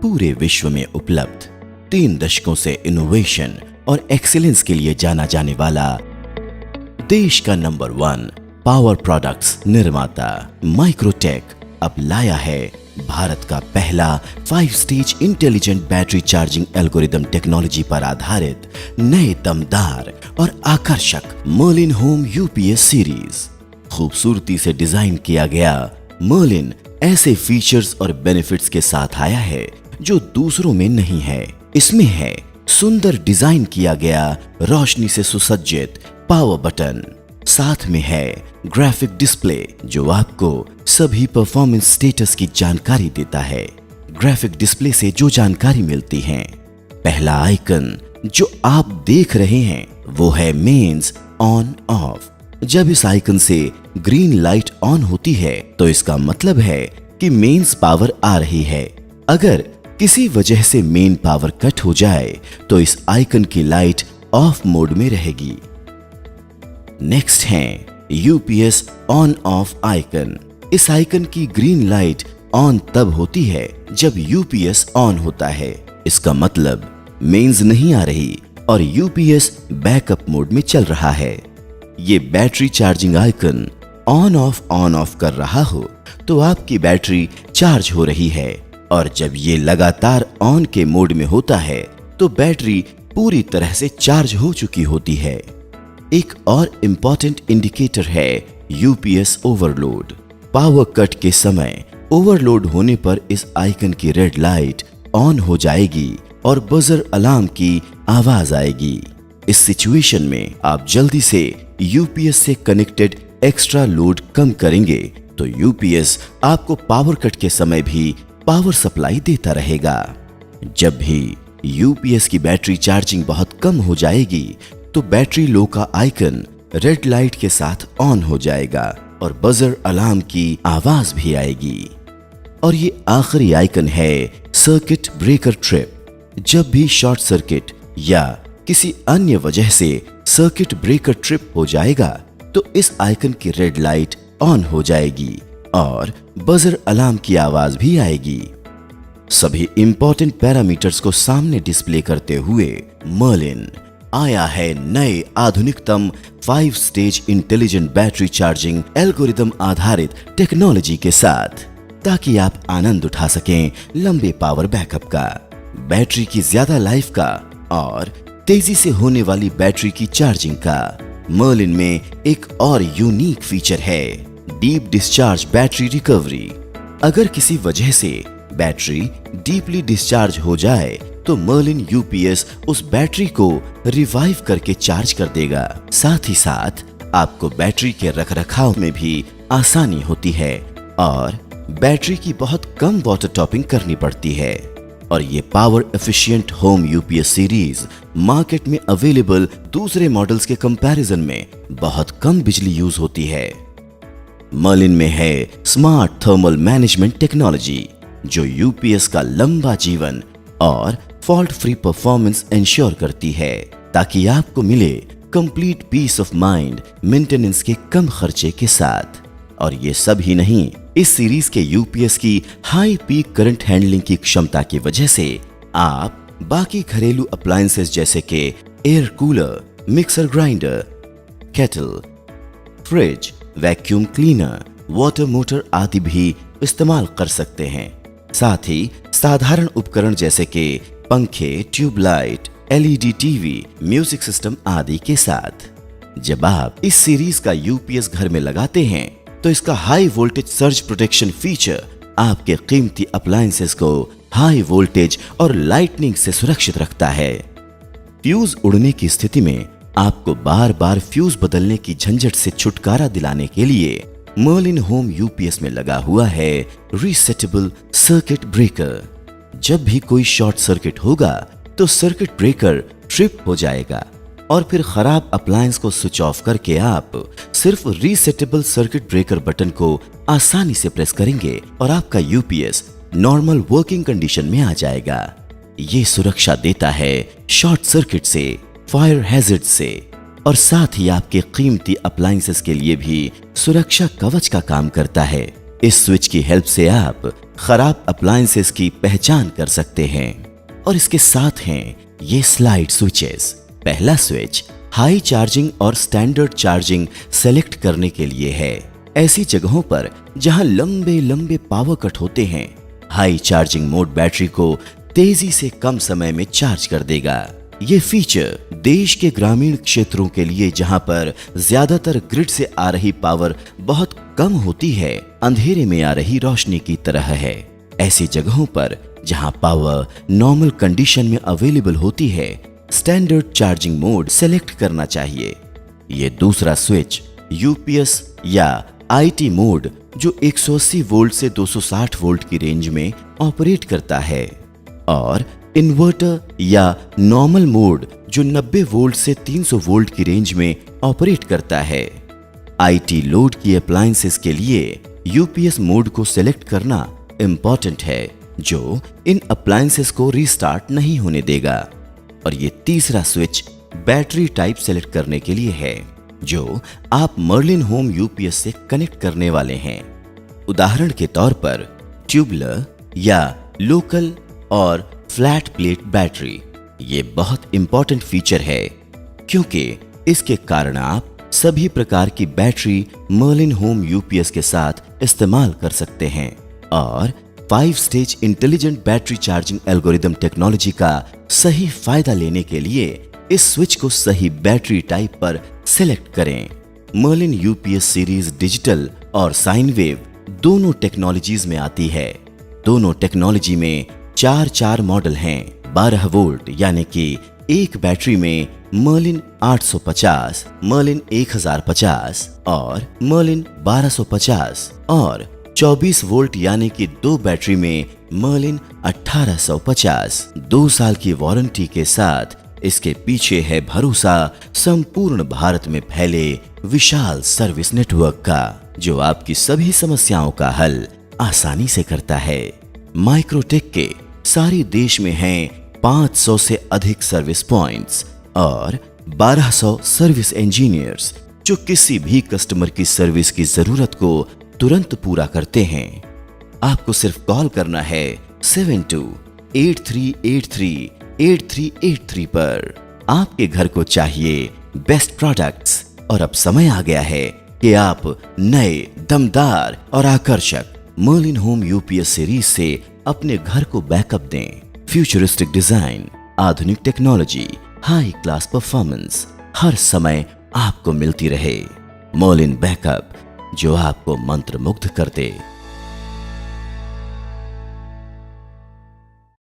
पूरे विश्व में उपलब्ध 3 दशकों से इनोवेशन और एक्सीलेंस के लिए जाना जाने वाला देश का नंबर 1 पावर प्रोडक्ट्स निर्माता माइक्रोटेक अब लाया है भारत का पहला 5 stage intelligent battery charging algorithm technology पर आधारित नए दमदार और आकर्षक मर्लिन होम यूपीएस सीरीज। खूबसूरती से डिजाइन किया गया मर्लिन ऐसे फीचर्स और बेनिफिट्स के साथ आया है जो दूसरों में नहीं है। इसमें है सुंदर डिजाइन किया गया रोशनी से सुसज्जित पावर बटन, साथ में है ग्राफिक डिस्प्ले जो आपको सभी परफॉर्मेंस स्टेटस की जानकारी देता है। ग्राफिक डिस्प्ले से जो जानकारी मिलती है, पहला आइकन जो आप देख रहे हैं वो है मेंस ऑन ऑफ। जब इस आइकन से ग्रीन लाइट ऑन होती है तो इसका मतलब है कि मेंस पावर आ रही है। अगर किसी वजह से मेन पावर कट हो जाए तो इस आइकन की लाइट ऑफ मोड में रहेगी। नेक्स्ट है यूपीएस ऑन ऑफ आइकन। इस आइकन की ग्रीन लाइट ऑन तब होती है जब यूपीएस ऑन होता है। इसका मतलब मेंस नहीं आ रही और यूपीएस बैकअप मोड में चल रहा है। ये battery charging icon on off कर रहा हो तो आपकी बैटरी चार्ज हो रही है, और जब ये लगातार ऑन के मोड में होता है तो बैटरी पूरी तरह से चार्ज हो चुकी होती है। एक और इम्पोर्टेंट इंडिकेटर है यूपीएस ओवरलोड। पावर कट के समय ओवरलोड होने पर इस आइकन की रेड लाइट ऑन हो जाएगी और बजर अलार्म की आवाज आएगी। इस सिचुएशन में आप जल्दी से यूपीएस से कनेक्टेड एक्स्ट्रा लोड कम करेंगे तो यूपीएस आपको पावर कट के समय भी पावर सप्लाई देता रहेगा। जब भी यूपीएस की बैटरी चार्जिंग बहुत कम हो जाएगी तो बैटरी लो का आइकन रेड लाइट के साथ ऑन हो जाएगा और बजर अलार्म की आवाज भी आएगी। और ये आखिरी आइकन है सर्किट ब्रेकर ट्रिप। जब भी शॉर्ट सर्किट या किसी अन्य वजह से सर्किट ब्रेकर ट्रिप हो जाएगा तो इस आइकन की रेड लाइट ऑन हो जाएगी और बजर अलार्म की आवाज भी आएगी। सभी इंपॉर्टेंट पैरामीटर्स को सामने डिस्प्ले करते हुए मर्लिन आया है नए आधुनिकतम 5 stage intelligent battery charging algorithm आधारित टेक्नोलॉजी के साथ, ताकि आप आनंद उठा सकें लंबे पावर बैकअप का, बैटरी की ज्यादा लाइफ का और तेजी से होने वाली बैटरी की चार्जिंग का। मर्लिन में एक और यूनिक फीचर है डीप डिस्चार्ज बैटरी रिकवरी। अगर किसी वजह से बैटरी डीपली डिस्चार्ज हो जाए तो मर्लिन यूपीएस उस बैटरी को रिवाइव करके चार्ज कर देगा। साथ ही साथ आपको बैटरी के रखरखाव में भी आसानी होती है और बैटरी की बहुत कम वाटर टॉपिंग करनी पड़ती है। और ये power efficient home UPS series market में अवेलेबल दूसरे मॉडल्स के कंपैरिजन में बहुत कम बिजली यूज होती है। मर्लिन में है स्मार्ट थर्मल मैनेजमेंट टेक्नोलॉजी जो यूपीएस का लंबा जीवन और फॉल्ट फ्री परफॉर्मेंस इंश्योर करती है, ताकि आपको मिले complete peace of mind maintenance के कम खर्चे के साथ। और ये सब ही नहीं, इस सीरीज के यूपीएस की हाई पीक करंट हैंडलिंग की क्षमता की वजह से आप बाकी घरेलू अप्लायंसेस जैसे कि air cooler, mixer grinder, kettle, fridge, vacuum cleaner, water motor आदि भी इस्तेमाल कर सकते हैं। साथ ही साधारण उपकरण जैसे कि पंखे, tubelight, LED TV, music system आदि के साथ। जब आप इस सीरीज का यूपीएस घर में लगाते हैं तो इसका high voltage surge protection feature आपके कीमती अप्लायंसेस को हाई वोल्टेज और लाइटनिंग से सुरक्षित रखता है। फ्यूज उड़ने की स्थिति में आपको बार बार फ्यूज बदलने की झंझट से छुटकारा दिलाने के लिए मर्लिन होम यूपीएस में लगा हुआ है रीसेटेबल सर्किट ब्रेकर। जब भी कोई शॉर्ट सर्किट होगा तो सर्किट ब्रेकर ट्रिप हो जाएगा और फिर खराब अप्लायंस को स्विच ऑफ करके आप सिर्फ रीसेटेबल सर्किट ब्रेकर बटन को आसानी से प्रेस करेंगे और आपका यूपीएस नॉर्मल वर्किंग कंडीशन में आ जाएगा। ये सुरक्षा देता है शॉर्ट सर्किट से, फायर हैजर्ड से और साथ ही आपके कीमती अप्लायंसेस के लिए भी सुरक्षा कवच का काम करता है। इस स्विच की हेल्प से आप खराब अप्लायंसेस की पहचान कर सकते हैं। और इसके साथ हैं ये स्लाइड स्विचेस। पहला स्विच हाई चार्जिंग और स्टैंडर्ड चार्जिंग सेलेक्ट करने के लिए है। ऐसी जगहों पर जहां लंबे लंबे पावर कट होते हैं, हाई चार्जिंग मोड बैटरी को तेजी से कम समय में चार्ज कर देगा। ये फीचर देश के ग्रामीण क्षेत्रों के लिए जहां पर ज्यादातर ग्रिड से आ रही पावर बहुत कम होती है, अंधेरे में आ रही रोशनी की तरह है। ऐसी जगहों पर जहां पावर नॉर्मल कंडीशन में अवेलेबल होती है, स्टैंडर्ड चार्जिंग मोड सेलेक्ट करना चाहिए। ये दूसरा स्विच यूपीएस या आईटी मोड जो 180 वोल्ट से 260 वोल्ट की रेंज में ऑपरेट करता है, और इन्वर्टर या नॉर्मल मोड जो 90 वोल्ट से 300 वोल्ट की रेंज में ऑपरेट करता है। आईटी लोड की अप्लायंसेस के लिए यूपीएस मोड को सेलेक्ट करना इंपॉर्टेंट है, जो इन अप्लायंसेस को रीस्टार्ट नहीं होने देगा। और ये तीसरा स्विच बैटरी टाइप सेलेक्ट करने के लिए है, जो आप मर्लिन होम यूपीएस से कनेक्ट करने वाले हैं। उदाहरण के तौर पर ट्यूबलर या लोकल और फ्लैट प्लेट बैटरी। ये बहुत इंपॉर्टेंट फीचर है, क्योंकि इसके कारण आप सभी प्रकार की बैटरी मर्लिन होम यूपीएस के साथ इस्तेमाल कर सकते हैं। और 5 stage intelligent battery charging algorithm technology का सही फायदा लेने के लिए इस स्विच को सही बैटरी टाइप पर सेलेक्ट करें। मर्लिन यूपीएस सीरीज डिजिटल और साइन वेव दोनों टेक्नोलॉजीज में आती है। दोनों टेक्नोलॉजी में 4 मॉडल हैं। 12 वोल्ट यानी कि एक बैटरी में मर्लिन 850, मर्लिन 1050 और मर्लिन 1250, और 24 वोल्ट यानी कि 2 बैटरी में मर्लिन 1850। 2 साल की वारंटी के साथ इसके पीछे है भरोसा संपूर्ण भारत में फैले विशाल सर्विस नेटवर्क का, जो आपकी सभी समस्याओं का हल आसानी से करता है। माइक्रोटेक के सारे देश में हैं 500 से अधिक सर्विस पॉइंट्स और 1200 सर्विस इंजीनियर्स, जो किसी भी कस्टमर की सर्विस की जरूरत को तुरंत पूरा करते हैं। आपको सिर्फ कॉल करना है 7283838383 पर। आपके घर को चाहिए बेस्ट प्रोडक्ट्स, और अब समय आ गया है कि आप नए, दमदार और आकर्षक मर्लिन होम यूपीएस सीरीज से अपने घर को बैकअप दें। फ्यूचरिस्टिक डिजाइन, आधुनिक टेक्नोलॉजी, हाई क्लास परफॉर्मेंस हर समय आपको मिलती रहे। मर्लिन बैकअप, जो आपको मंत्रमुग्ध कर दे।